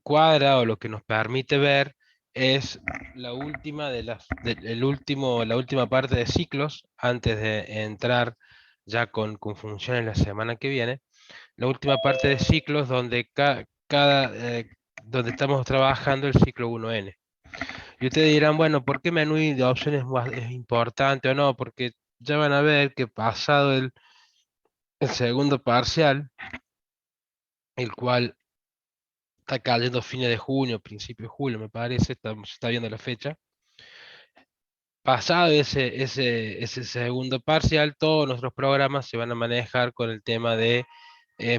cuadra o lo que nos permite ver es la última la última parte de ciclos antes de entrar ya con funciones la semana que viene. La última parte de ciclos donde donde estamos trabajando el ciclo 1N. Y ustedes dirán, bueno, ¿por qué menú de opciones es importante o no? Porque ya van a ver que pasado el segundo parcial, el cual está cayendo fines de junio, principio de julio, me parece, se está viendo la fecha. Pasado ese segundo parcial, todos nuestros programas se van a manejar con el tema de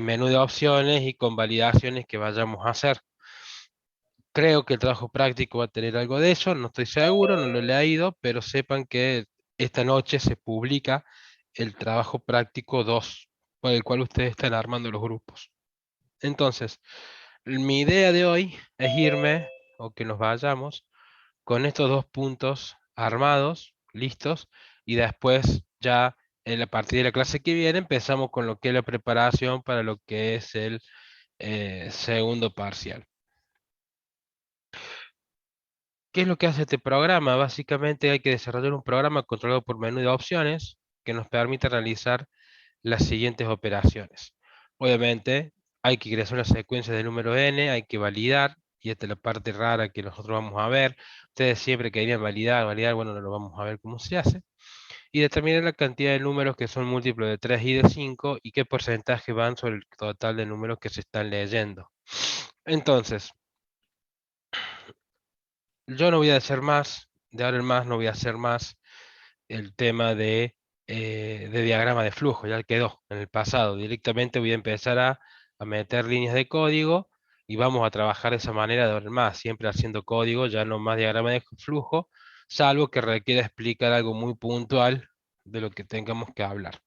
menú de opciones y con validaciones que vayamos a hacer. Creo que el trabajo práctico va a tener algo de eso, no estoy seguro, no lo he leído, pero sepan que esta noche se publica el trabajo práctico 2, por el cual ustedes están armando los grupos. Entonces, mi idea de hoy es irme, o que nos vayamos, con estos dos puntos armados, listos, y después ya a partir de la clase que viene empezamos con lo que es la preparación para lo que es el segundo parcial. ¿Qué es lo que hace este programa? Básicamente hay que desarrollar un programa controlado por menú de opciones que nos permite realizar las siguientes operaciones. Obviamente hay que crear una secuencia de número n, hay que validar, y esta es la parte rara que nosotros vamos a ver. Ustedes siempre querían validar, bueno, no lo vamos a ver cómo se hace. Y determinar la cantidad de números que son múltiplos de 3 y de 5 y qué porcentaje van sobre el total de números que se están leyendo. Entonces, yo no voy a hacer más, de ahora en más no voy a hacer más el tema de diagrama de flujo, ya quedó en el pasado. Directamente voy a empezar a meter líneas de código y vamos a trabajar de esa manera de ahora en más, siempre haciendo código, ya no más diagrama de flujo, salvo que requiera explicar algo muy puntual de lo que tengamos que hablar.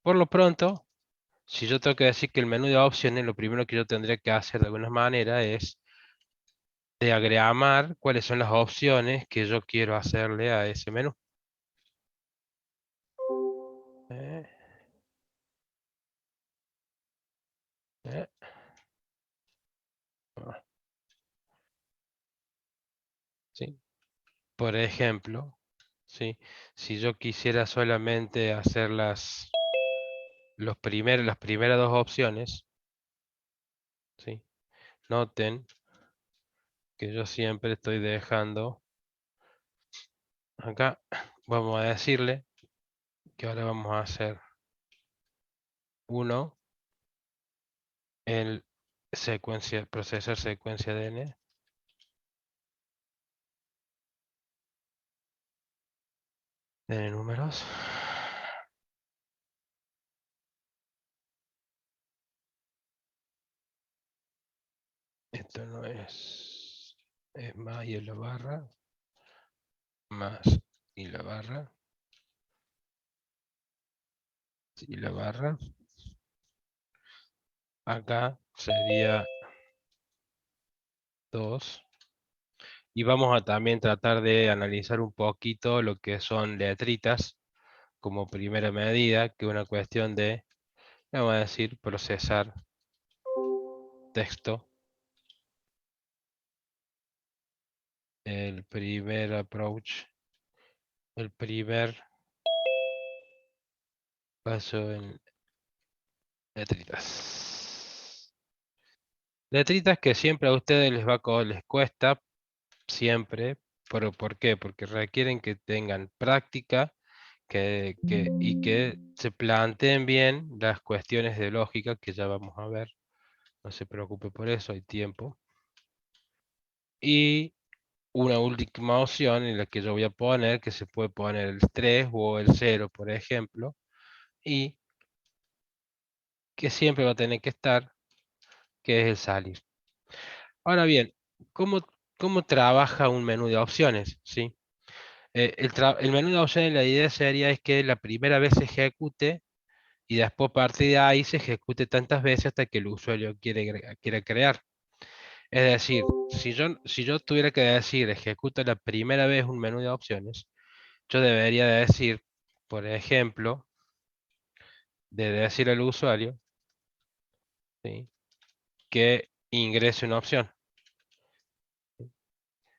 Por lo pronto, si yo tengo que decir que el menú de opciones, lo primero que yo tendría que hacer de alguna manera es diagramar cuáles son las opciones que yo quiero hacerle a ese menú. Eh, eh, ah, ¿sí? Por ejemplo, ¿sí? Si yo quisiera solamente hacer las primeras dos opciones, ¿sí? Noten que yo siempre estoy dejando acá, vamos a decirle que ahora vamos a hacer uno, el procesar secuencia de n números. Esto no es más y es la barra, más y la barra, y la barra. Acá sería 2. Y vamos a también tratar de analizar un poquito lo que son letritas como primera medida, que es una cuestión de, vamos a decir, procesar texto. El primer approach, el primer paso en letritas. Letritas que siempre a ustedes les cuesta, siempre. ¿Pero por qué? Porque requieren que tengan práctica y que se planteen bien las cuestiones de lógica que ya vamos a ver. No se preocupe por eso, hay tiempo. Y una última opción en la que yo voy a poner, que se puede poner el 3 o el 0, por ejemplo, y que siempre va a tener que estar, que es el salir. Ahora bien, ¿cómo, cómo trabaja un menú de opciones? ¿Sí? El menú de opciones, la idea sería es que la primera vez se ejecute y después a partir de ahí se ejecute tantas veces hasta que el usuario quiere crear. Es decir, si yo tuviera que decir ejecuta la primera vez un menú de opciones, yo debería de decir, por ejemplo, de decir al usuario, ¿sí? Que ingrese una opción.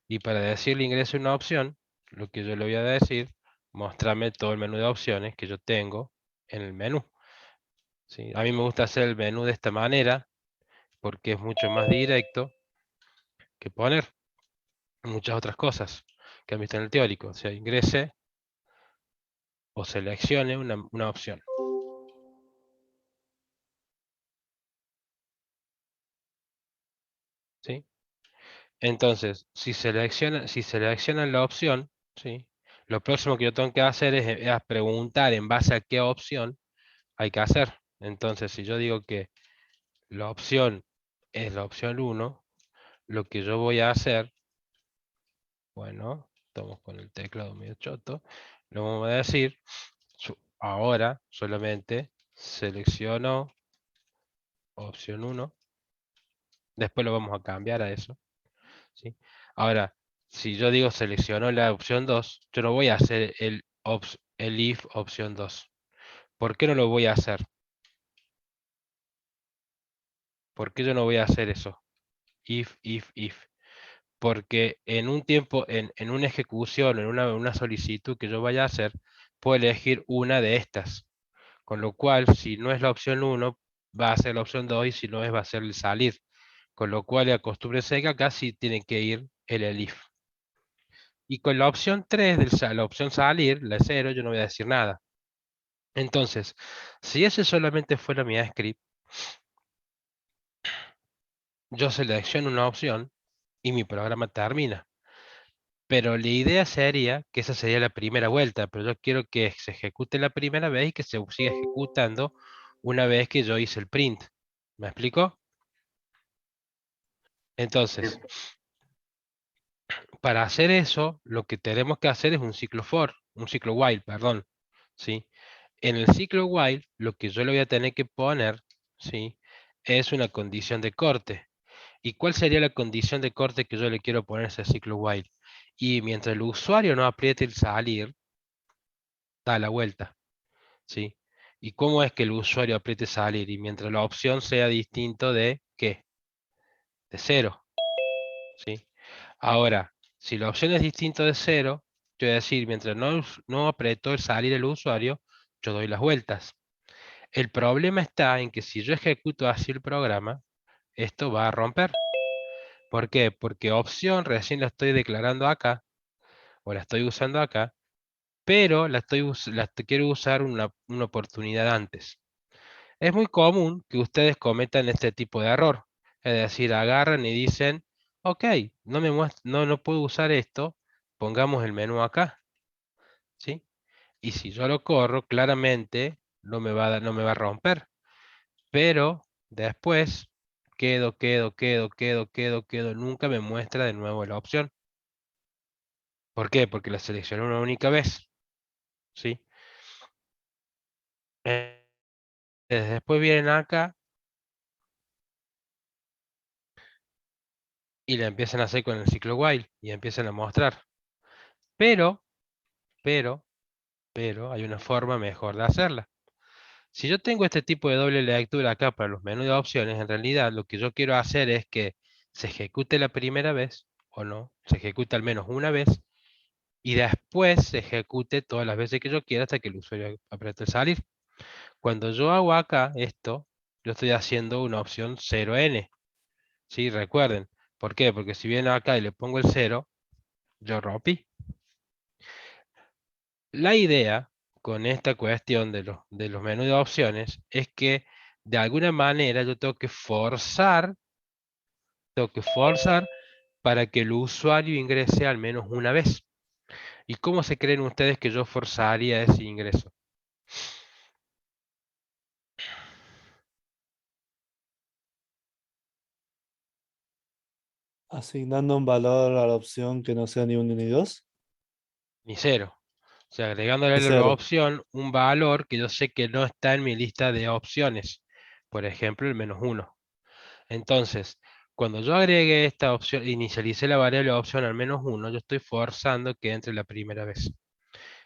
Y para decirle ingrese una opción, lo que yo le voy a decir, mostrarme todo el menú de opciones que yo tengo en el menú. ¿Sí? A mí me gusta hacer el menú de esta manera porque es mucho más directo que poner muchas otras cosas que han visto en el teórico. O sea, ingrese o seleccione una opción. ¿Sí? Entonces, si seleccionan la opción, ¿sí? Lo próximo que yo tengo que hacer es preguntar en base a qué opción hay que hacer. Entonces, si yo digo que la opción es la opción uno, lo que yo voy a hacer, bueno, estamos con el teclado medio choto, lo vamos a decir, ahora solamente selecciono opción uno, después lo vamos a cambiar a eso, ¿sí? Ahora, si yo digo selecciono la opción 2, yo no voy a hacer el if opción 2. ¿Por qué no lo voy a hacer? ¿Por qué yo no voy a hacer eso? If. Porque en un tiempo, en una ejecución, en una solicitud que yo vaya a hacer, puedo elegir una de estas. Con lo cual, si no es la opción uno, va a ser la opción 2 y si no es, va a ser el salir. Con lo cual, acostúmbrese que acá sí tiene que ir el elif. Y con la opción 3, la opción salir, la 0, yo no voy a decir nada. Entonces, si ese solamente fuera mi script, yo selecciono una opción y mi programa termina. Pero la idea sería que esa sería la primera vuelta, pero yo quiero que se ejecute la primera vez y que se siga ejecutando una vez que yo hice el print. ¿Me explico? Entonces, para hacer eso, lo que tenemos que hacer es un ciclo for, un ciclo while, perdón, ¿sí? En el ciclo while, lo que yo le voy a tener que poner, ¿sí? Es una condición de corte. ¿Y cuál sería la condición de corte que yo le quiero poner a ese ciclo while? Y mientras el usuario no apriete el salir, da la vuelta, ¿sí? ¿Y cómo es que el usuario apriete salir? Y mientras la opción sea distinto de ¿qué? De cero, ¿sí? Ahora, si la opción es distinto de cero, yo voy a decir, mientras no apretó el salir el usuario, yo doy las vueltas. El problema está en que si yo ejecuto así el programa, esto va a romper. ¿Por qué? Porque opción recién la estoy declarando acá, o la estoy usando acá, pero quiero usar una oportunidad antes. Es muy común que ustedes cometan este tipo de error. Es decir, agarran y dicen, ok, no puedo usar esto, pongamos el menú acá, ¿sí? Y si yo lo corro, claramente no me va a romper. Pero después, nunca me muestra de nuevo la opción. ¿Por qué? Porque la seleccioné una única vez, ¿sí? Eh, Después vienen acá y la empiezan a hacer con el ciclo while y empiezan a mostrar. Pero, pero, pero hay una forma mejor de hacerla. Si yo tengo este tipo de doble lectura acá para los menús de opciones, en realidad lo que yo quiero hacer es que se ejecute la primera vez, o no, se ejecute al menos una vez, y después se ejecute todas las veces que yo quiera hasta que el usuario apriete el salir. Cuando yo hago acá esto, yo estoy haciendo una opción 0n, ¿sí? Recuerden. ¿Por qué? Porque si viene acá y le pongo el 0, yo rompí. La idea con esta cuestión de los menús de opciones es que de alguna manera yo tengo que forzar para que el usuario ingrese al menos una vez. ¿Y cómo se creen ustedes que yo forzaría ese ingreso? Asignando un valor a la opción que no sea ni uno ni dos. Ni cero. O sea, agregándole a Ni la cero. opción un valor que yo sé que no está en mi lista de opciones. Por ejemplo, el menos uno. Entonces, cuando yo agregue esta opción, inicialicé la variable opción al menos uno, yo estoy forzando que entre la primera vez.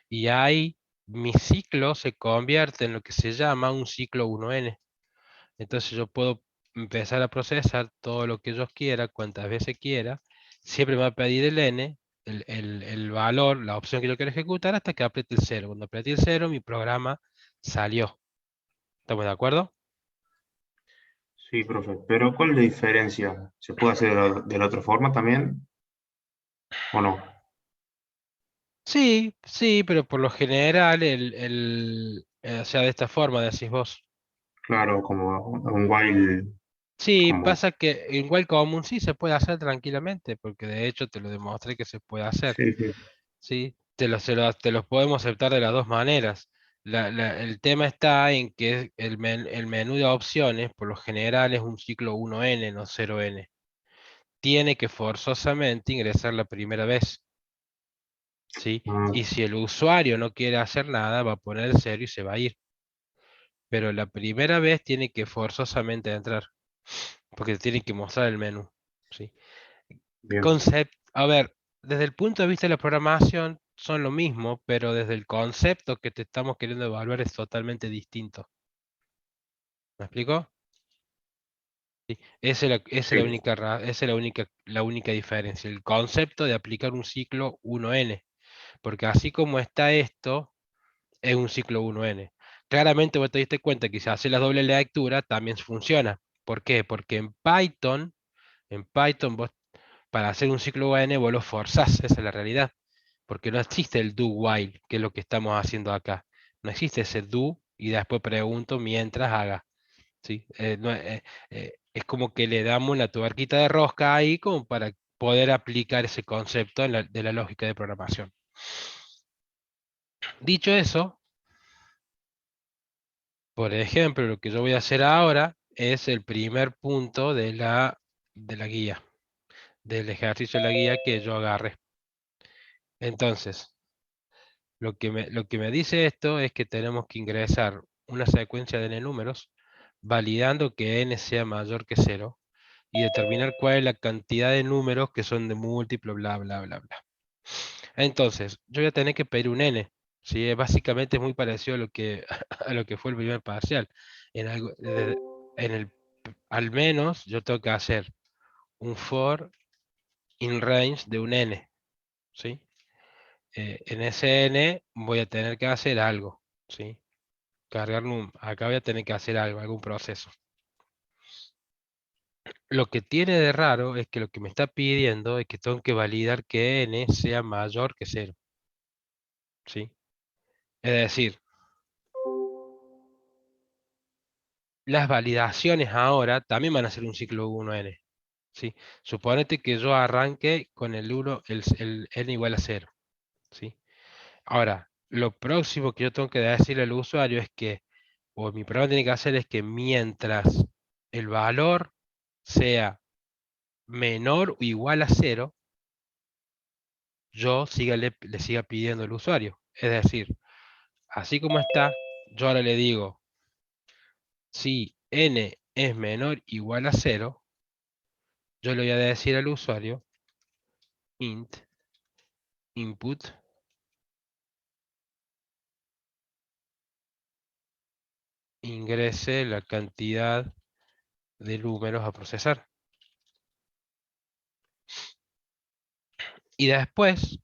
Y ahí mi ciclo se convierte en lo que se llama un ciclo 1n. Entonces yo puedo empezar a procesar todo lo que yo quiera, cuantas veces quiera. Siempre me va a pedir el n, el valor, la opción que yo quiero ejecutar hasta que apriete el cero. Cuando apriete el cero, mi programa salió. ¿Estamos de acuerdo? Sí, profe. Pero ¿cuál es la diferencia? ¿Se puede hacer de la otra forma también o no? Sí, sí, pero por lo general, o sea, de esta forma decís vos. Claro, como un while, Sí, como... pasa que igual común sí se puede hacer tranquilamente, porque de hecho te lo demostré que se puede hacer. Sí, sí. ¿Sí? Te los podemos aceptar de las dos maneras. El tema está en que el menú de opciones, por lo general, es un ciclo 1N, no 0N. Tiene que forzosamente ingresar la primera vez, ¿sí? Y Ah, si el usuario no quiere hacer nada, va a poner el cero y se va a ir. Pero la primera vez tiene que forzosamente entrar, porque tiene que mostrar el menú, ¿sí? bien, A ver, desde el punto de vista de la programación son lo mismo, pero desde el concepto que te estamos queriendo evaluar es totalmente distinto. ¿Me explico? Esa es la sí. única, esa es la única diferencia. El concepto de aplicar un ciclo 1N. Porque así como está esto, es un ciclo 1N. Claramente vos te diste cuenta que si haces la doble lectura también funciona. ¿Por qué? Porque en Python vos para hacer un ciclo 1N vos lo forzás, esa es la realidad. Porque no existe el do while, que es lo que estamos haciendo acá. No existe ese do y después pregunto mientras haga. ¿Sí? Es como que le damos una tuerquita de rosca ahí como para poder aplicar ese concepto de la lógica de programación. Dicho eso, por ejemplo, lo que yo voy a hacer ahora es el primer punto de la guía, del ejercicio de la guía que yo agarré. Entonces, lo que me dice esto es que tenemos que ingresar una secuencia de n números, validando que n sea mayor que cero, y determinar cuál es la cantidad de números que son de múltiplo, bla, bla, bla, bla. Entonces, yo voy a tener que pedir un n, ¿sí? Básicamente es muy parecido a lo que, a lo que fue el primer parcial. En algo, en el, al menos yo tengo que hacer un for in range de un n, ¿sí? En ese n voy a tener que hacer algo, ¿sí? Acá voy a tener que hacer algo, algún proceso. Lo que tiene de raro es que lo que me está pidiendo es que tengo que validar que n sea mayor que cero, ¿sí? Es decir, las validaciones ahora también van a ser un ciclo 1n, ¿sí? Suponete que yo arranque con el 1, el n igual a cero, ¿sí? Ahora, lo próximo que yo tengo que decirle al usuario es que, o mi programa tiene que hacer es que mientras el valor sea menor o igual a cero, yo le siga pidiendo al usuario. Es decir, así como está, yo ahora le digo, si n es menor o igual a cero, yo le voy a decir al usuario, int input ingrese la cantidad de números a procesar. Y después,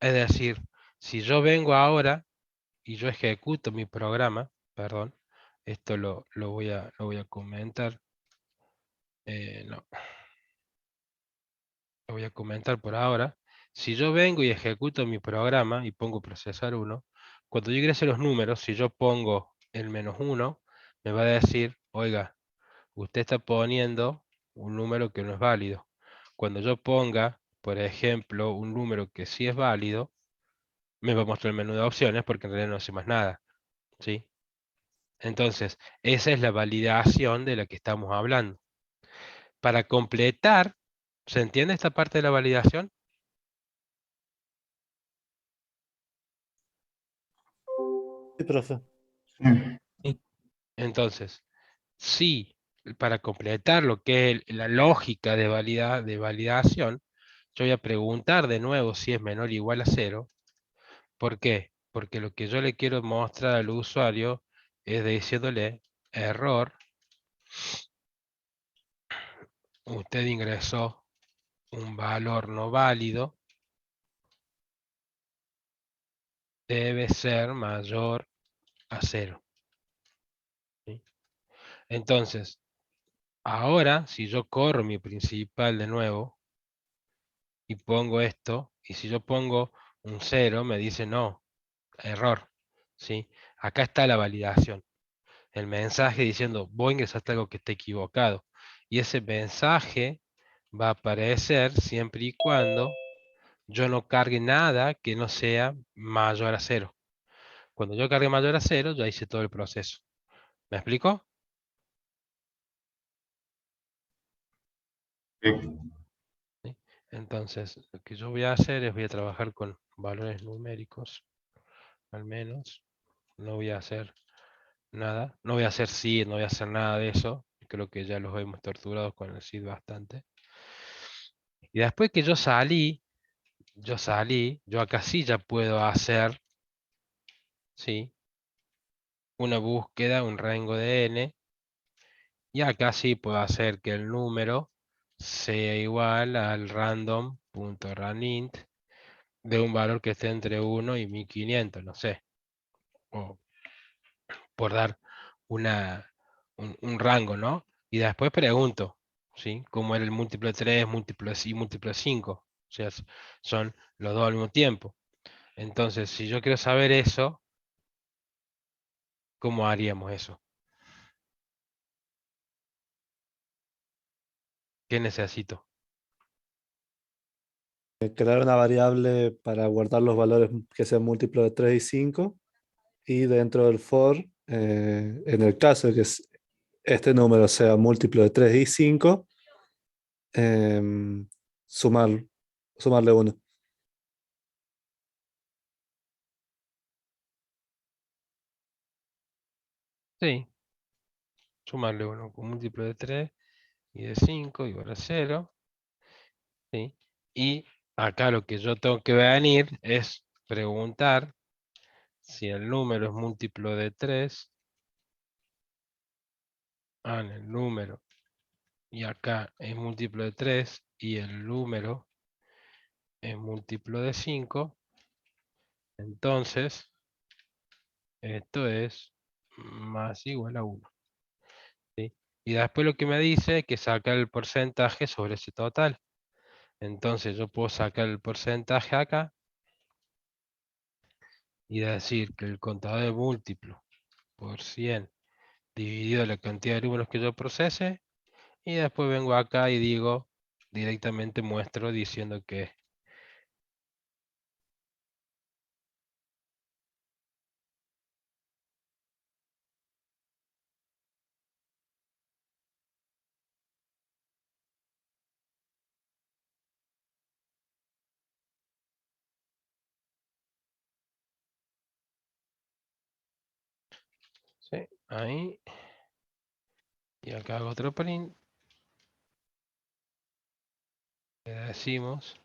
es decir, si yo vengo ahora y yo ejecuto mi programa, perdón, esto lo voy a comentar, no, lo voy a comentar por ahora. Si yo vengo y ejecuto mi programa y pongo procesar 1, cuando yo ingrese los números, si yo pongo el -1, me va a decir, oiga, usted está poniendo un número que no es válido. Cuando yo ponga, por ejemplo, un número que sí es válido, me va a mostrar el menú de opciones porque en realidad no hace más nada, ¿sí? Entonces, esa es la validación de la que estamos hablando. Para completar, ¿se entiende esta parte de la validación? Sí, profe. Sí. Sí. Entonces, sí, para completar lo que es la lógica de validación, yo voy a preguntar de nuevo si es menor o igual a cero. ¿Por qué? Porque lo que yo le quiero mostrar al usuario es diciéndole error usted ingresó un valor no válido, debe ser mayor a 0. ¿Sí? Entonces, ahora, si yo corro mi principal de nuevo y pongo esto, y si yo pongo un 0, me dice no, error. ¿Sí? Acá está la validación. El mensaje diciendo, vos ingresaste algo que está equivocado. Y ese mensaje va a aparecer siempre y cuando yo no cargue nada que no sea mayor a 0. Cuando yo cargue mayor a 0, ya hice todo el proceso. ¿Me explico? Sí. ¿Sí? Entonces, lo que yo voy a hacer es voy a trabajar con valores numéricos, al menos. No voy a hacer nada. No voy a hacer seed, no voy a hacer nada de eso. Creo que ya los hemos torturado con el seed bastante. Y después que yo acá sí ya puedo hacer, ¿sí? Una búsqueda, un rango de n. Y acá sí puedo hacer que el número sea igual al random.runInt de un valor que esté entre 1 y 1500, no sé. O por dar un rango, ¿no? Y después pregunto, ¿sí? ¿Cómo era el múltiplo de 3, múltiplo de, múltiplo de 5? O sea, son los dos al mismo tiempo. Entonces, si yo quiero saber eso, ¿cómo haríamos eso? ¿Qué necesito? Crear una variable para guardar los valores que sean múltiplos de 3 y 5. Y dentro del for, en el caso de que este número sea múltiplo de 3 y 5, em, sumar, sumarle uno. Sí, sumarle uno con múltiplo de 3 y de 5 igual a 0. ¿Sí? Y acá lo que yo tengo que venir es preguntar si el número es múltiplo de 3. En el número. Y acá es múltiplo de 3 y el número es múltiplo de 5. Entonces, esto es más igual a 1. ¿Sí? Y después lo que me dice es que sacar el porcentaje sobre ese total. Entonces yo puedo sacar el porcentaje acá y decir que el contador de múltiplo por 100 dividido la cantidad de números que yo procese, y después vengo acá y digo, directamente muestro diciendo que ¿sí? Ahí, y acá hago otro print, le decimos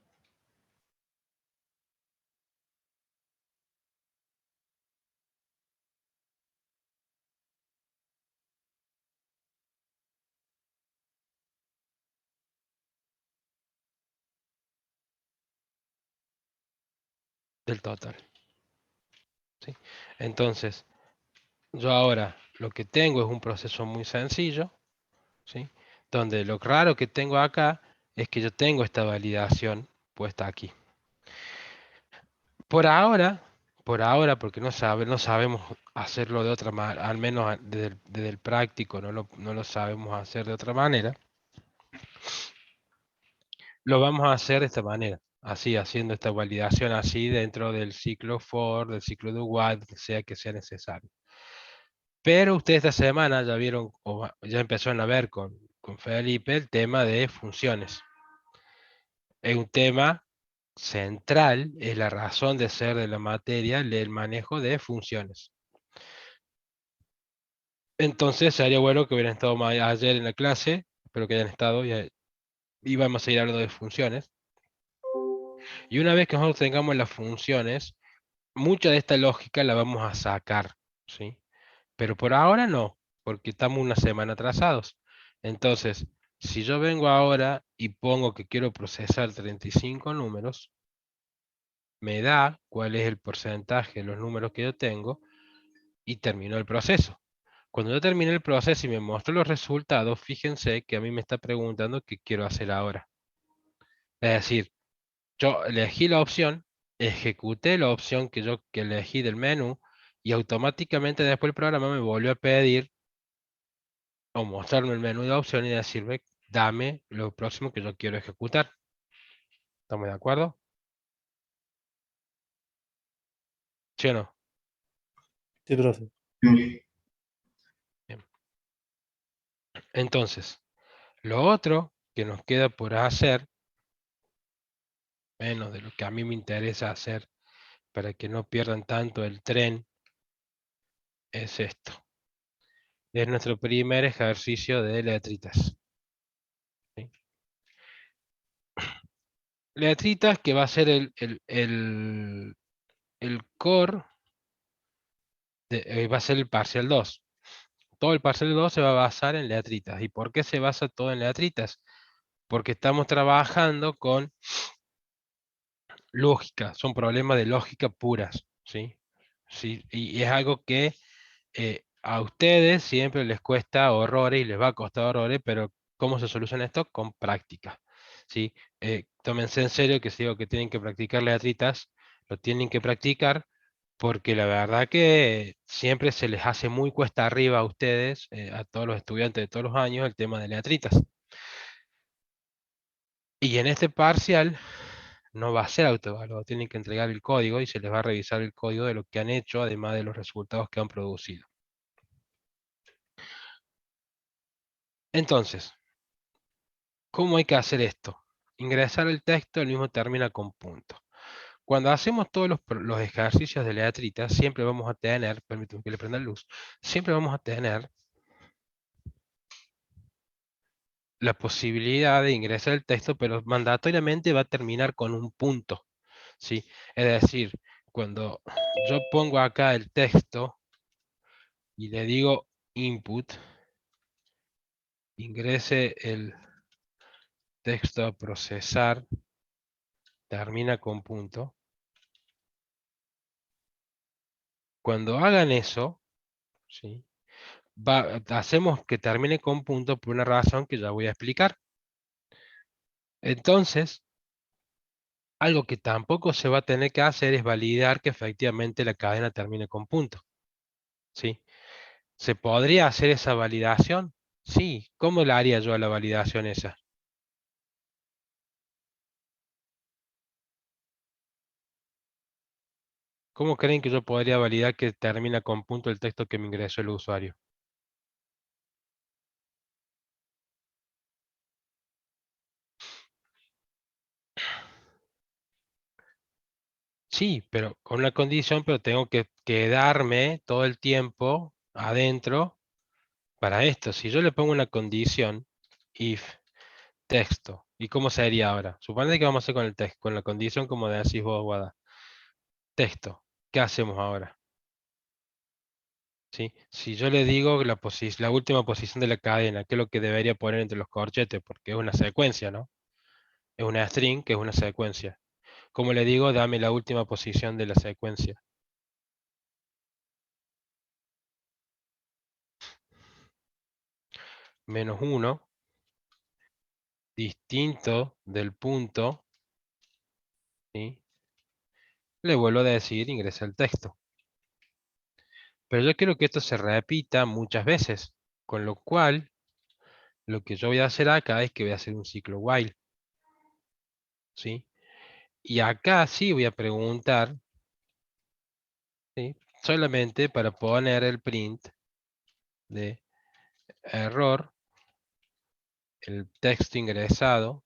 del total. ¿Sí? Entonces, yo ahora lo que tengo es un proceso muy sencillo, ¿sí? Donde lo raro que tengo acá es que yo tengo esta validación puesta aquí. Por ahora, porque no sabemos hacerlo de otra manera, al menos desde el práctico no lo sabemos hacer de otra manera, lo vamos a hacer de esta manera, así, haciendo esta validación así dentro del ciclo for, del ciclo do while, que sea necesario. Pero ustedes esta semana ya vieron, o ya empezaron a ver con Felipe el tema de funciones. Es un tema central, es la razón de ser de la materia, el manejo de funciones. Entonces sería bueno que hubieran estado ayer en la clase, espero que hayan estado, y vamos a ir hablando de funciones. Y una vez que nosotros tengamos las funciones, mucha de esta lógica la vamos a sacar, ¿sí? Pero por ahora no, porque estamos una semana atrasados. Entonces, Si yo vengo ahora y pongo que quiero procesar 35 números, me da cuál es el porcentaje de los números que yo tengo y termino el proceso. Cuando yo termine el proceso y me muestro los resultados, fíjense que a mí me está preguntando qué quiero hacer ahora. Es decir, yo elegí la opción, ejecuté la opción que elegí del menú y automáticamente después el programa me volvió a pedir o mostrarme el menú de opción y decirme, dame lo próximo que yo quiero ejecutar. ¿Estamos de acuerdo? ¿Sí o no? Sí, profe. Sí. Bien. Entonces, lo otro que nos queda por hacer, menos de lo que a mí me interesa hacer para que no pierdan tanto el tren, es esto. Es nuestro primer ejercicio de letritas. ¿Sí? Letritas que va a ser el core, va a ser el parcial 2. Todo el parcial 2 se va a basar en letritas. ¿Y por qué se basa todo en letritas? Porque estamos trabajando con lógica, son problemas de lógica puras, ¿sí? Sí, y es algo que a ustedes siempre les cuesta horrores y les va a costar horrores, pero ¿cómo se soluciona esto? Con práctica, ¿sí? Tómense en serio que si digo que tienen que practicar letritas, lo tienen que practicar porque la verdad que siempre se les hace muy cuesta arriba a ustedes, a todos los estudiantes de todos los años, el tema de letritas. Y en este parcial no va a ser autoevaluado, tienen que entregar el código y se les va a revisar el código de lo que han hecho, además de los resultados que han producido. Entonces, ¿cómo hay que hacer esto? Ingresar el texto, el mismo termina con punto. Cuando hacemos todos los ejercicios de letritas, siempre vamos a tener, permítanme que le prenda luz, siempre vamos a tener la posibilidad de ingresar el texto, pero mandatoriamente va a terminar con un punto, ¿sí? Es decir, cuando yo pongo acá el texto y le digo input, ingrese el texto a procesar, termina con punto. Cuando hagan eso, ¿sí? Hacemos que termine con punto por una razón que ya voy a explicar. Entonces, algo que tampoco se va a tener que hacer es validar que efectivamente la cadena termine con punto, ¿sí? ¿Se podría hacer esa validación? Sí. ¿Cómo la haría yo a la validación esa? ¿Cómo creen que yo podría validar que termina con punto el texto que me ingresó el usuario? Sí, pero con una condición, pero tengo que quedarme todo el tiempo adentro para esto. Si yo le pongo una condición, if texto, ¿y cómo sería ahora? Suponete que vamos a hacer con el texto, con la condición como decís vos, Guada. Texto, ¿qué hacemos ahora? ¿Sí? Si yo le digo la última posición de la cadena, ¿qué es lo que debería poner entre los corchetes? Porque es una secuencia, ¿no? Es una string que es una secuencia. ¿Cómo le digo? Dame la última posición de la secuencia. -1, distinto del punto, ¿sí? Le vuelvo a decir, ingresa el texto. Pero yo quiero que esto se repita muchas veces, con lo cual, lo que yo voy a hacer acá es que voy a hacer un ciclo while, ¿sí? Y acá sí voy a preguntar, ¿sí? Solamente para poner el print de error, el texto ingresado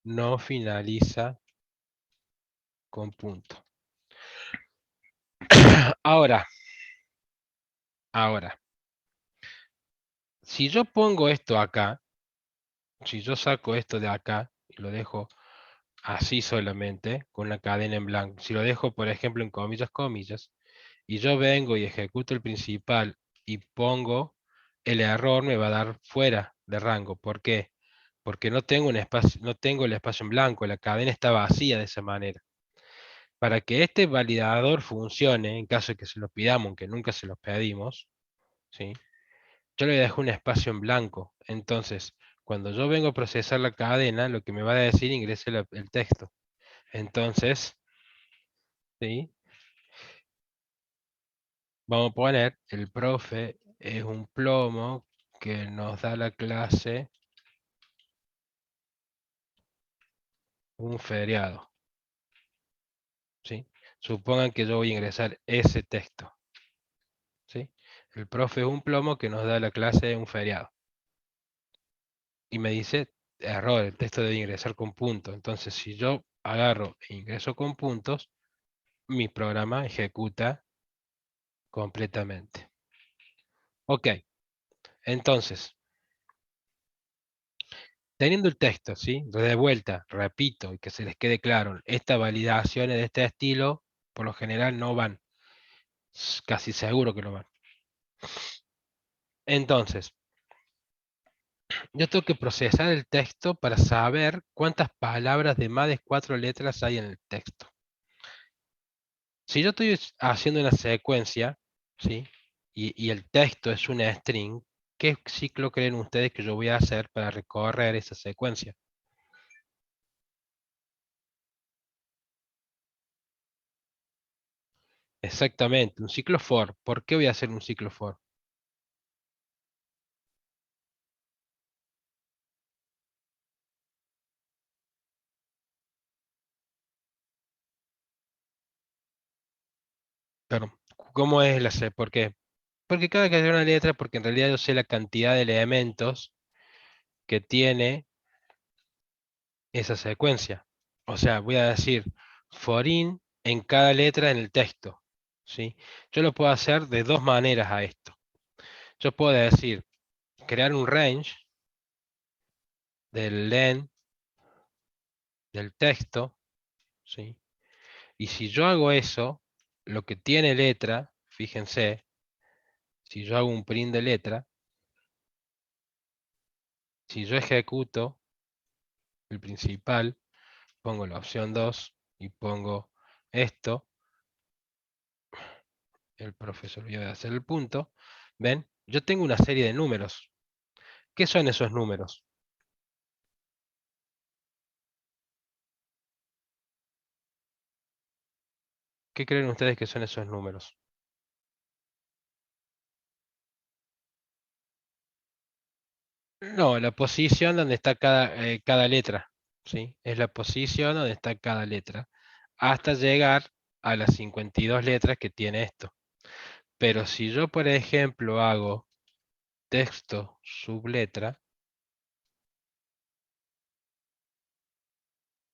no finaliza con punto. Ahora, si yo pongo esto acá, si yo saco esto de acá y lo dejo así solamente, con una cadena en blanco, si lo dejo, por ejemplo, en comillas, comillas, y yo vengo y ejecuto el principal y pongo el error me va a dar fuera de rango. ¿Por qué? Porque no tengo un espacio, no tengo el espacio en blanco, la cadena está vacía de esa manera. Para que este validador funcione, en caso de que se lo pidamos, aunque nunca se lo pedimos, ¿sí? Yo le dejo un espacio en blanco. Entonces, cuando yo vengo a procesar la cadena, lo que me va a decir ingrese el texto. Entonces, ¿sí? Vamos a poner, el profe es un plomo que nos da la clase un feriado. ¿Sí? Supongan que yo voy a ingresar ese texto. ¿Sí? El profe es un plomo que nos da la clase un feriado. Y me dice, error, el texto debe ingresar con puntos. Entonces, si yo agarro e ingreso con puntos, mi programa ejecuta completamente. Ok, entonces, teniendo el texto, ¿sí? De vuelta, repito, y que se les quede claro, estas validaciones de este estilo, por lo general no van. Casi seguro que no van. Entonces, yo tengo que procesar el texto para saber cuántas palabras de más de 4 letras hay en el texto. Si yo estoy haciendo una secuencia, ¿sí? Y el texto es una string, ¿qué ciclo creen ustedes que yo voy a hacer para recorrer esa secuencia? Exactamente, un ciclo for. ¿Por qué voy a hacer un ciclo for? Claro, ¿cómo es la C? ¿Por qué? Porque cada que hay una letra, porque en realidad yo sé la cantidad de elementos que tiene esa secuencia. O sea, voy a decir for in en cada letra en el texto. ¿Sí? Yo lo puedo hacer de dos maneras a esto. Yo puedo decir, crear un range del len del texto, ¿sí? Y si yo hago eso, lo que tiene letra, fíjense, si yo hago un print de letra, si yo ejecuto el principal, pongo la opción 2 y pongo esto, el profesor olvidó de hacer el punto, ¿ven? Yo tengo una serie de números. ¿Qué son esos números? ¿Qué creen ustedes que son esos números? No, la posición donde está cada letra, ¿sí? Es la posición donde está cada letra, hasta llegar a las 52 letras que tiene esto. Pero si yo, por ejemplo, hago texto subletra,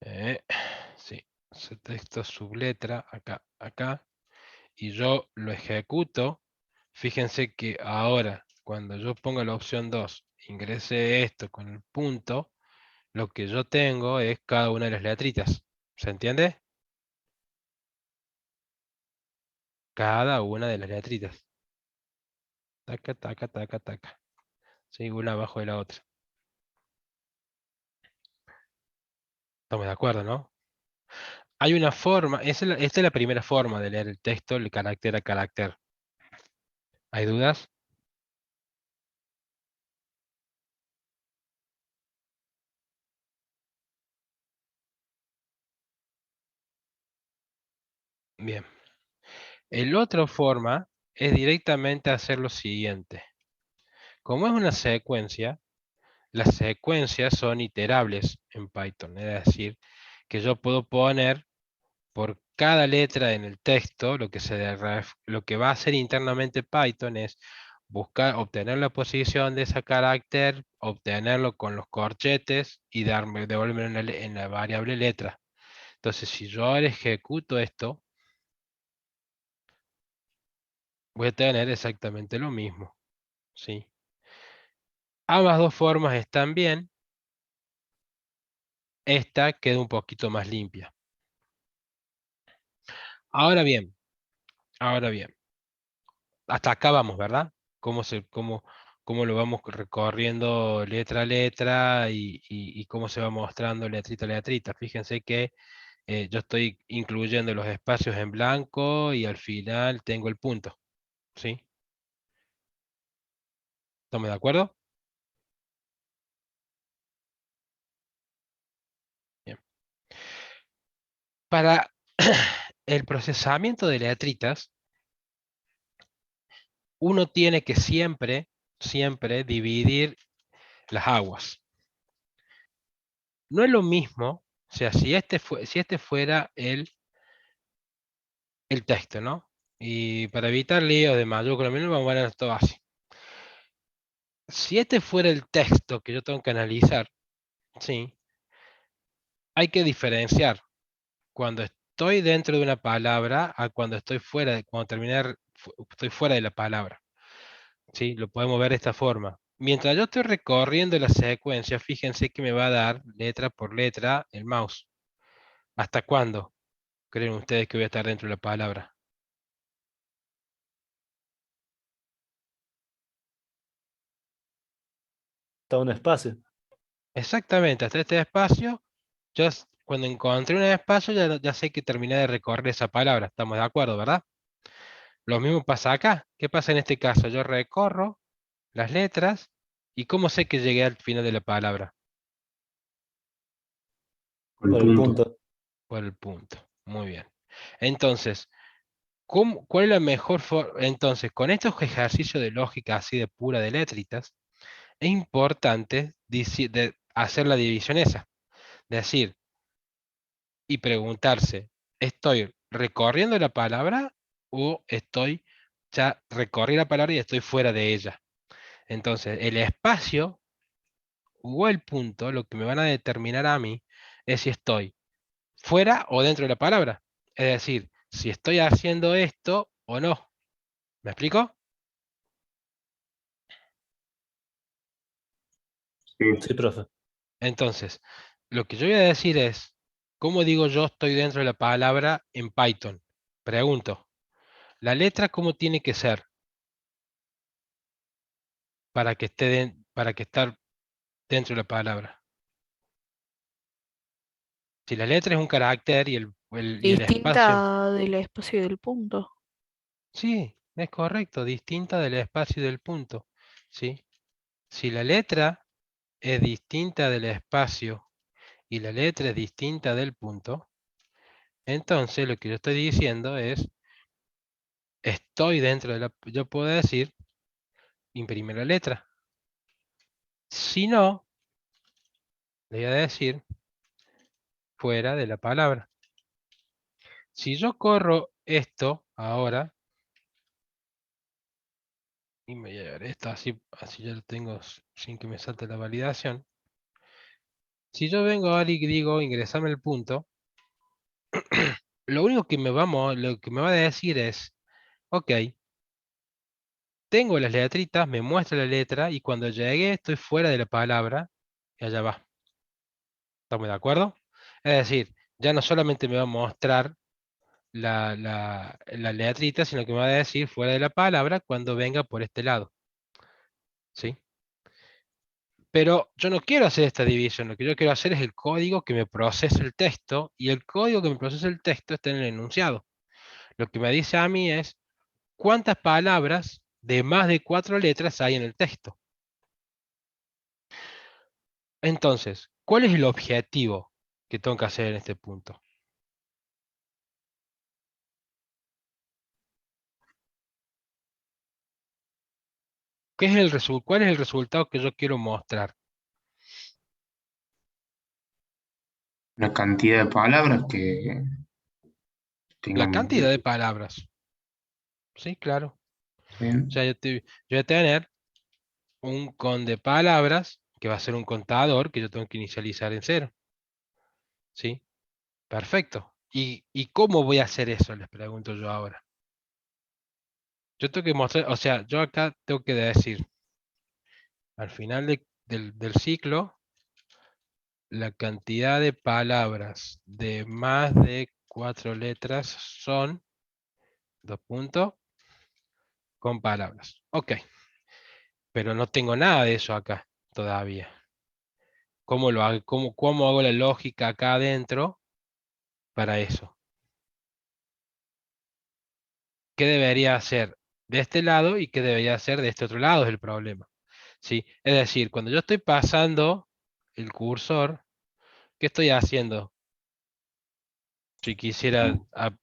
eh, sí, texto subletra, acá, acá, y yo lo ejecuto, fíjense que ahora, cuando yo pongo la opción 2, ingrese esto con el punto, lo que yo tengo es cada una de las letritas. ¿Se entiende? Cada una de las letritas. Taca, taca, taca, taca. Sí, una abajo de la otra. Estamos de acuerdo, ¿no? Hay una forma, esta es la primera forma de leer el texto, el carácter a carácter. ¿Hay dudas? Bien. El otra forma es directamente hacer lo siguiente. Como es una secuencia, las secuencias son iterables en Python. Es decir, que yo puedo poner por cada letra en el texto, lo que va a hacer internamente Python es buscar, obtener la posición de ese carácter, obtenerlo con los corchetes y devolverme en la variable letra. Entonces, si yo ahora ejecuto esto, voy a tener exactamente lo mismo. ¿Sí? Ambas dos formas están bien. Esta queda un poquito más limpia. Ahora bien, ahora bien. Hasta acá vamos, ¿verdad? ¿Cómo cómo lo vamos recorriendo letra a letra y cómo se va mostrando letrita a letrita. Fíjense que yo estoy incluyendo los espacios en blanco y al final tengo el punto. ¿Sí? ¿Estamos de acuerdo? Bien. Para el procesamiento de letritas, uno tiene que siempre dividir las aguas. No es lo mismo, o sea, si este fuera el texto, ¿no? Y para evitar líos de mayúsculas, minúsculas, vamos a poner todo así. Si este fuera el texto que yo tengo que analizar, ¿sí? Hay que diferenciar cuando estoy dentro de una palabra a cuando estoy fuera, cuando estoy fuera de la palabra. ¿Sí? Lo podemos ver de esta forma. Mientras yo estoy recorriendo la secuencia, fíjense que me va a dar letra por letra el mouse. ¿Hasta cuándo creen ustedes que voy a estar dentro de la palabra? Está un espacio. Exactamente, hasta este espacio, cuando encontré un espacio ya sé que terminé de recorrer esa palabra. ¿Estamos de acuerdo, verdad? Lo mismo pasa acá. ¿Qué pasa en este caso? Yo recorro las letras y ¿cómo sé que llegué al final de la palabra? Con el Por el punto. punto. Por el punto. Muy bien. Entonces, ¿cuál es la mejor forma? Entonces, con estos ejercicios de lógica así de pura de letritas, es importante hacer la división esa. Decir y preguntarse, ¿estoy recorriendo la palabra o ya recorrí la palabra y estoy fuera de ella? Entonces, el espacio o el punto, lo que me van a determinar a mí es si estoy fuera o dentro de la palabra. Es decir, si estoy haciendo esto o no. ¿Me explico? Sí. Sí, profe. Entonces, lo que yo voy a decir es, ¿cómo digo yo estoy dentro de la palabra en Python? Pregunto, ¿la letra cómo tiene que ser para que para que estar dentro de la palabra? Si la letra es un carácter y el espacio, Distinta del espacio y del punto. sí, es correcto, distinta del espacio y del punto, ¿sí? Si la letra es distinta del espacio y la letra es distinta del punto, entonces lo que yo estoy diciendo es, estoy dentro de la... Yo puedo decir, imprimir la letra. Si no, le voy a decir, fuera de la palabra. Si yo corro esto ahora, y me voy a ver esto así ya lo tengo sin que me salte la validación. Si yo vengo ahora y digo ingresame el punto, lo único que lo que me va a decir es, ok, tengo las letritas, me muestra la letra y cuando llegue estoy fuera de la palabra y allá va. ¿Estamos de acuerdo? Es decir, ya no solamente me va a mostrar la letrita, sino que me va a decir fuera de la palabra cuando venga por este lado. ¿Sí? Pero yo no quiero hacer esta división, lo que yo quiero hacer es el código que me procese el texto y el código que me procesa el texto está en el enunciado. Lo que me dice a mí es cuántas palabras de más de 4 letras hay en el texto. Entonces, ¿cuál es el objetivo que tengo que hacer en este punto? ¿Cuál es el resultado que yo quiero mostrar? La cantidad de palabras que La tengan. cantidad de palabras. Sí, claro. O ¿Sí? sea, yo voy a tener un con de palabras, que va a ser un contador que yo tengo que inicializar en cero. ¿Sí? Perfecto. ¿Y cómo voy a hacer eso? Les pregunto yo ahora. Yo tengo que mostrar, o sea, yo acá tengo que decir, al final del ciclo, la cantidad de palabras de más de 4 letras son, dos puntos, con palabras. Ok. pero no tengo nada de eso acá todavía. ¿Cómo lo hago? ¿Cómo hago la lógica acá adentro para eso? ¿Qué debería hacer de este lado y qué debería hacer de este otro lado? Es el problema. ¿Sí? Es decir, cuando yo estoy pasando el cursor, ¿qué estoy haciendo? Si quisiera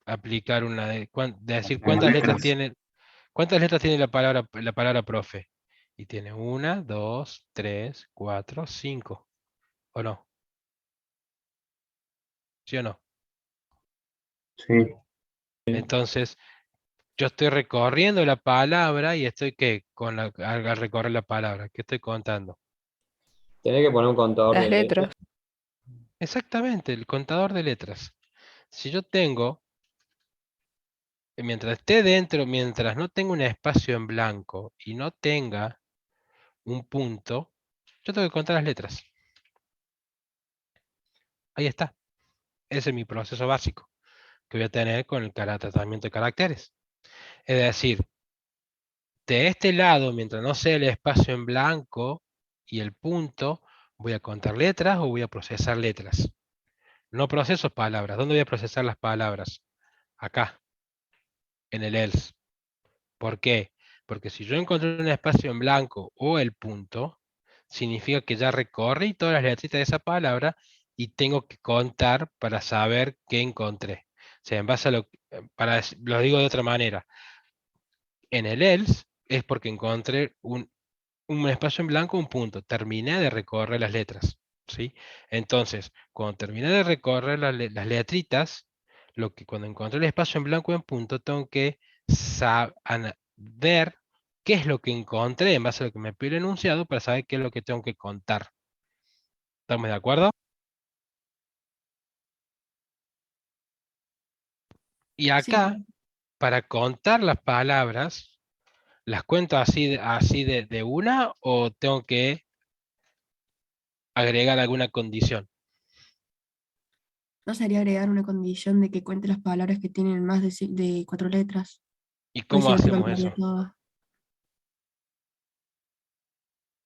aplicar una de decir En las letras. cuántas letras tiene la palabra profe. Y tiene una, dos, tres, cuatro, cinco. ¿O no? ¿Sí o no? Sí. Entonces, yo estoy recorriendo la palabra y estoy ¿qué? Al recorrer la palabra, ¿qué estoy contando? Tenés que poner un contador Las de letras. letras. Exactamente, el contador de letras. Si yo tengo, mientras esté dentro, mientras no tenga un espacio en blanco y no tenga un punto, yo tengo que contar las letras. Ahí está. Ese es mi proceso básico que voy a tener con el tratamiento de caracteres. Es decir, de este lado, mientras no sea el espacio en blanco y el punto, voy a contar letras o voy a procesar letras. No proceso palabras. ¿Dónde voy a procesar las palabras? Acá, en el else. ¿Por qué? Porque si yo encontré un espacio en blanco o el punto, significa que ya recorrí todas las letritas de esa palabra y tengo que contar para saber qué encontré. O sea, en base a lo digo de otra manera, en el else es porque encontré un espacio en blanco, un punto. Terminé de recorrer las letras, ¿sí? Entonces, cuando terminé de recorrer las letritas, cuando encontré el espacio en blanco en punto, tengo que ver qué es lo que encontré en base a lo que me pide el enunciado para saber qué es lo que tengo que contar. ¿Estamos de acuerdo? Y Sí, acá, para contar las palabras, ¿las cuento así de una o tengo que agregar alguna condición? ¿no sería agregar una condición de que cuente las palabras que tienen más de 4 letras? ¿Y Porque cómo si no te hacemos contaría eso? todo.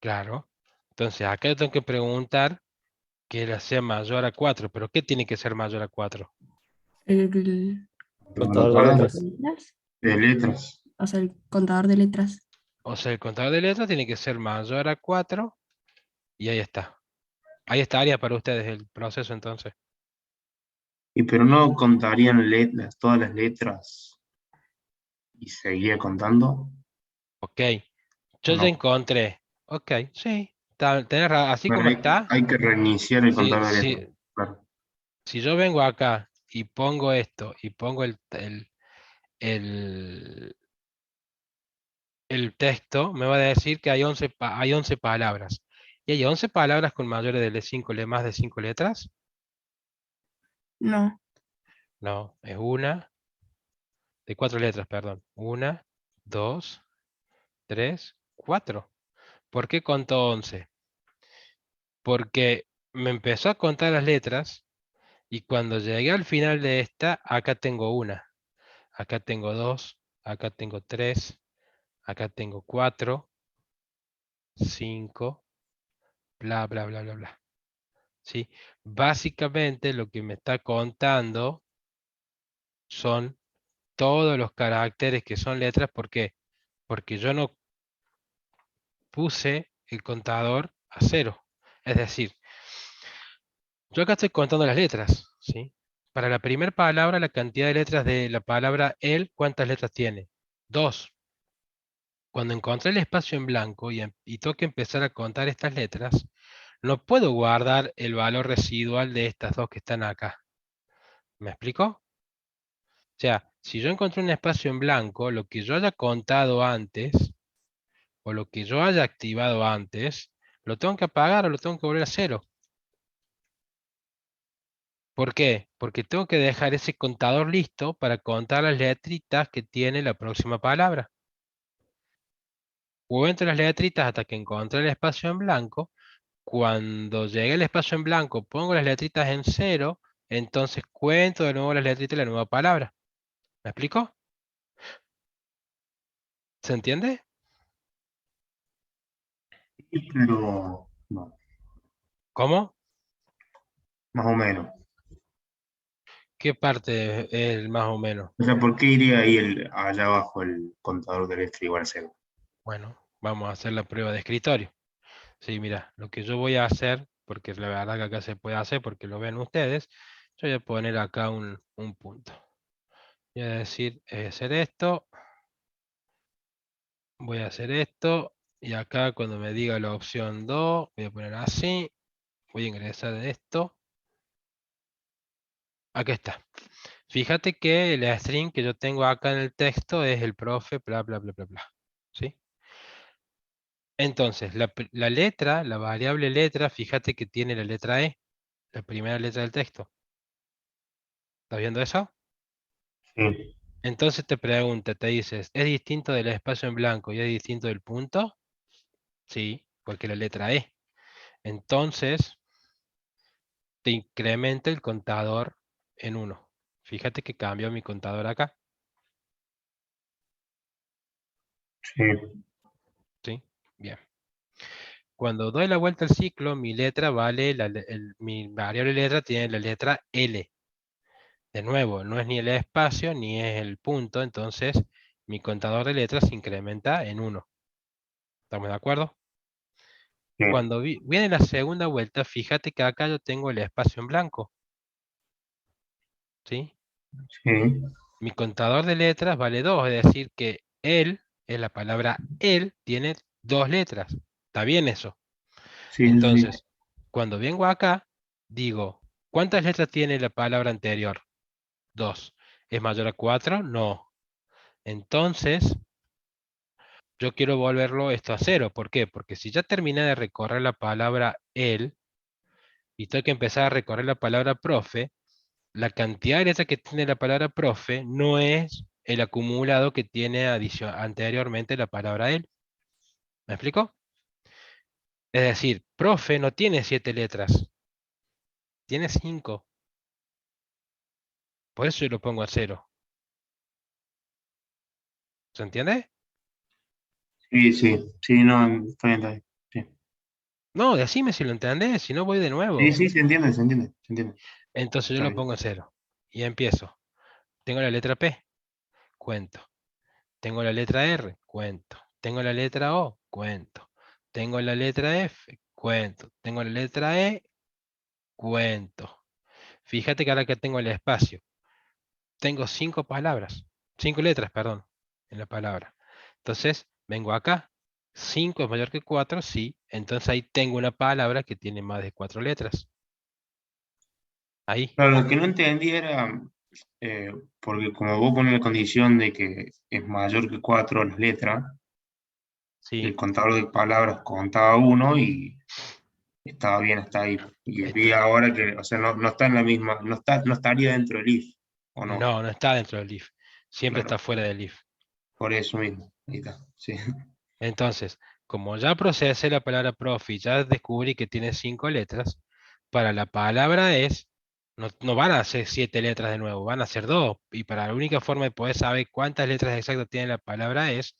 Claro. Entonces, acá yo tengo que preguntar que la sea mayor a 4. ¿Pero qué tiene que ser mayor a 4? El Contador de Contador letras. letras, de letras. o sea, el contador de letras. O sea, el contador de letras tiene que ser mayor a 4 y ahí está. Ahí estaría para ustedes el proceso entonces. Y pero no contarían todas las letras y seguía contando, Ok. ¿o Yo ya no? encontré. Ok, sí. Así Bueno, como está. hay que reiniciar el Si, contador de letras. si, Claro. si yo vengo acá y pongo esto y pongo el, el texto, me va a decir que hay 11 palabras. ¿Y hay 11 palabras con mayores de 5, más de 5 letras? No, No, es una, de 4 letras, perdón. Una, dos, tres, cuatro. ¿Por qué contó 11? Porque me empezó a contar las letras y cuando llegué al final de esta, acá tengo una, acá tengo dos, acá tengo tres, acá tengo cuatro, cinco, bla, bla, bla, bla, bla. ¿Sí? Básicamente lo que me está contando son todos los caracteres que son letras. ¿Por qué? Porque yo no puse el contador a cero. Es decir, yo acá estoy contando las letras, ¿sí? Para la primera palabra, la cantidad de letras de la palabra el, ¿cuántas letras tiene? Dos. Cuando encontré el espacio en blanco y tengo que empezar a contar estas letras, no puedo guardar el valor residual de estas dos que están acá. ¿Me explico? O sea, si yo encontré un espacio en blanco, lo que yo haya contado antes, o lo que yo haya activado antes, lo tengo que apagar o lo tengo que volver a cero. ¿Por qué? Porque tengo que dejar ese contador listo para contar las letritas que tiene la próxima palabra. Cuento las letritas hasta que encontré el espacio en blanco. Cuando llegue el espacio en blanco, pongo las letritas en cero, entonces cuento de nuevo las letritas de la nueva palabra. ¿Me explico? ¿Se entiende? Sí, pero no, ¿Cómo? más o menos. ¿Qué parte es el más o menos? O sea, ¿por qué iría ahí allá abajo el contador del electro igual a cero? Bueno, vamos a hacer la prueba de escritorio. Sí, mira, lo que yo voy a hacer, porque la verdad que acá se puede hacer porque lo ven ustedes, yo voy a poner acá un punto. Voy a decir, hacer esto, voy a hacer esto, y acá cuando me diga la opción 2, voy a poner así, voy a ingresar esto. Acá está. Fíjate que la string que yo tengo acá en el texto es el profe, bla, bla, bla, bla, bla. ¿Sí? Entonces, la letra, la variable letra, fíjate que tiene la letra E, la primera letra del texto. ¿Estás viendo eso? Sí, Entonces te pregunta, te dices, ¿es distinto del espacio en blanco y es distinto del punto? Sí, porque la letra E. Entonces, te incrementa el contador en 1. Fíjate que cambió mi contador acá. sí, ¿Sí? Bien. Cuando doy la vuelta al ciclo, mi letra vale, mi variable letra tiene la letra L. De nuevo, no es ni el espacio ni es el punto, entonces mi contador de letras se incrementa en 1. ¿Estamos de acuerdo? sí, Cuando viene la segunda vuelta, fíjate que acá yo tengo el espacio en blanco. ¿Sí? sí, Mi contador de letras vale 2, es decir que él, es la palabra él, tiene 2 letras. ¿Está bien eso? sí, sí, Entonces, cuando vengo acá, digo, ¿cuántas letras tiene la palabra anterior? 2. ¿Es mayor a 4? No. Entonces, yo quiero volverlo esto a 0. ¿Por qué? Porque si ya terminé de recorrer la palabra él y tengo que empezar a recorrer la palabra profe, la cantidad de letras que tiene la palabra profe no es el acumulado que tiene anteriormente la palabra él. ¿Me explico? Es decir, profe no tiene 7 letras, tiene 5. Por eso yo lo pongo a 0. ¿Se entiende? sí, sí, sí, no, está bien, está bien. Sí, No, decime si lo entendés, si no voy de sí, nuevo. sí, se entiende, se entiende, se entiende. Entonces yo Está lo bien. pongo a 0. Y empiezo. Tengo la letra P, cuento. Tengo la letra R, cuento. Tengo la letra O, cuento. Tengo la letra F, cuento. Tengo la letra E, cuento. Fíjate que ahora que tengo el espacio, tengo 5 palabras, 5 letras, perdón, en la palabra. Entonces, vengo acá. 5 es mayor que 4, sí. Entonces ahí tengo una palabra que tiene más de 4 letras. Ahí, Claro, lo que no entendí era, eh, porque como vos pones la condición de que es mayor que 4 las letras, el sí. contador de palabras contaba 1 y estaba bien hasta ahí. Y vi Está- ahora que, o sea, no, no está en la misma, no está, no estaría dentro del if, ¿o no? no, no está dentro del if. Siempre está Claro, fuera del if. por eso mismo. Ahí está, sí. Entonces, como ya procesé la palabra profe y ya descubrí que tiene 5 letras, para la palabra es, no van a ser 7 letras de nuevo, van a ser 2. Y para la única forma de poder saber cuántas letras exactas tiene la palabra es,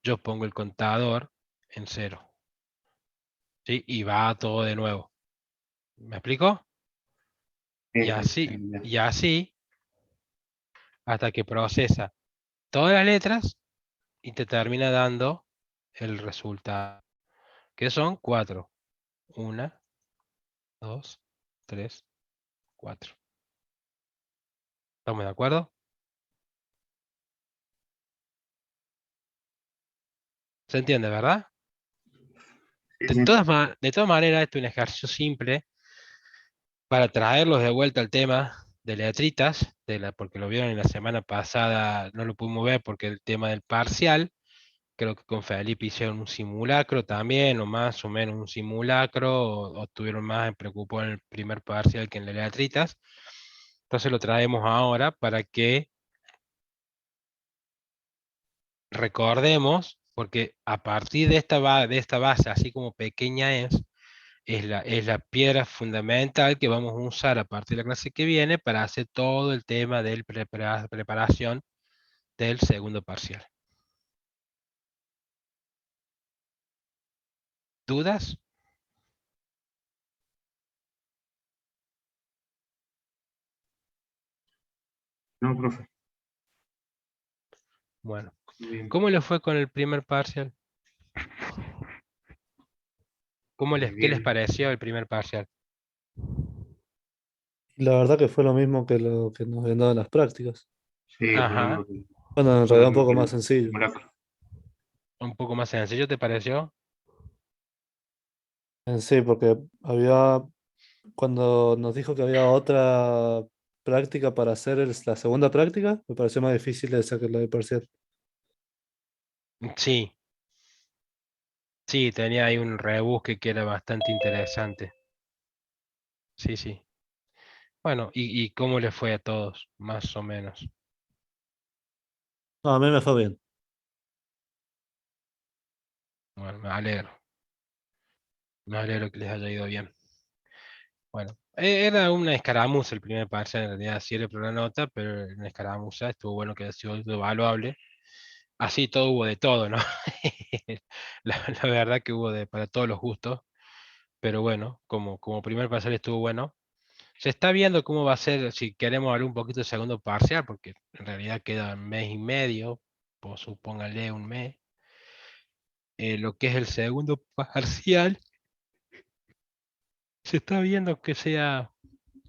yo pongo el contador en 0. ¿Sí? Y va todo de nuevo. ¿Me explico? Sí, Y así, hasta que procesa todas las letras y te termina dando el resultado, que son 4. 1, 2, 3, 4. ¿Estamos de acuerdo? ¿Se entiende, verdad? sí, sí. De todas maneras, esto es un ejercicio simple para traerlos de vuelta al tema de letritas, porque lo vieron en la semana pasada, no lo pudimos ver porque el tema del parcial. Creo que con Felipe hicieron un simulacro también, o más o menos un simulacro, o estuvieron más preocupados en el primer parcial que en las letritas. Entonces lo traemos ahora para que recordemos, porque a partir de de esta base, así como pequeña es la piedra fundamental que vamos a usar a partir de la clase que viene para hacer todo el tema de preparación del segundo parcial. ¿Dudas? No, profe. Bueno, Muy bien. ¿cómo le fue con el primer parcial? ¿Qué les Bien. pareció el primer parcial? Y la verdad que fue lo mismo que lo que nos habían dado en las prácticas. Sí, lo Ajá, mismo que, Bueno, en lo realidad un mismo poco que más el sencillo. simulacro. un poco más sencillo, ¿te pareció? Sí, porque cuando nos dijo que había otra práctica para hacer la segunda práctica, me pareció más difícil esa que la de parcial. Sí, sí, tenía ahí un rebusque que era bastante interesante. Sí, sí. Bueno, ¿y cómo le fue a todos? Más o menos. No, a mí me fue bien. Bueno, me alegro. Me alegro que les haya ido bien. Bueno, era una escaramuza el primer parcial, en realidad sí era por la nota, pero era una escaramuza, estuvo bueno que haya sido evaluable. Así todo hubo de todo, ¿no? La verdad que hubo para todos los gustos, pero bueno, como primer parcial estuvo bueno. Se está viendo cómo va a ser, si queremos hablar un poquito del segundo parcial, porque en realidad queda un mes y medio, pues supóngale un mes. Lo que es el segundo parcial, se está viendo que sea,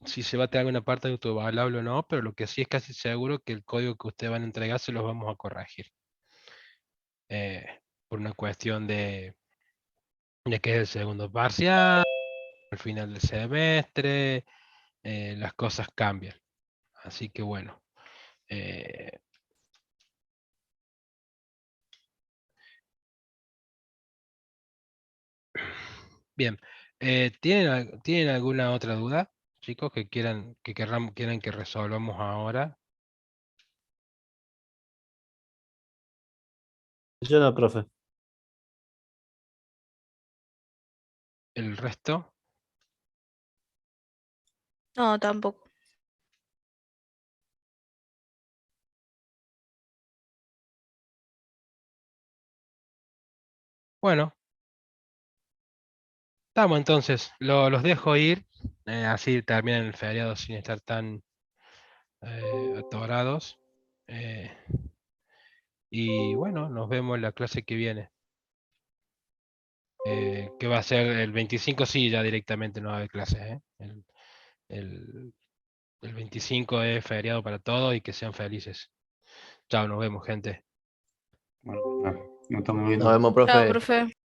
si se va a tener alguna parte de autoevaluable o no, pero lo que sí es casi seguro que el código que ustedes van a entregar se los vamos a corregir. eh, por una cuestión de que es el segundo parcial, al final del semestre, las cosas cambian. Así que bueno. eh, Bien, ¿tienen alguna otra duda, chicos, que quieran que resolvamos ahora? Yo no, profe. ¿El resto? No, tampoco. Bueno, estamos entonces, los dejo ir, así terminan el feriado sin estar tan atorados. eh, y bueno, nos vemos en la clase que viene, que va a ser el 25, sí, ya directamente no va a haber clases, el, el 25 es feriado para todos y que sean felices. Chao, nos vemos, gente. Bueno, nos estamos Nos viendo. vemos, Chao, profe. profe.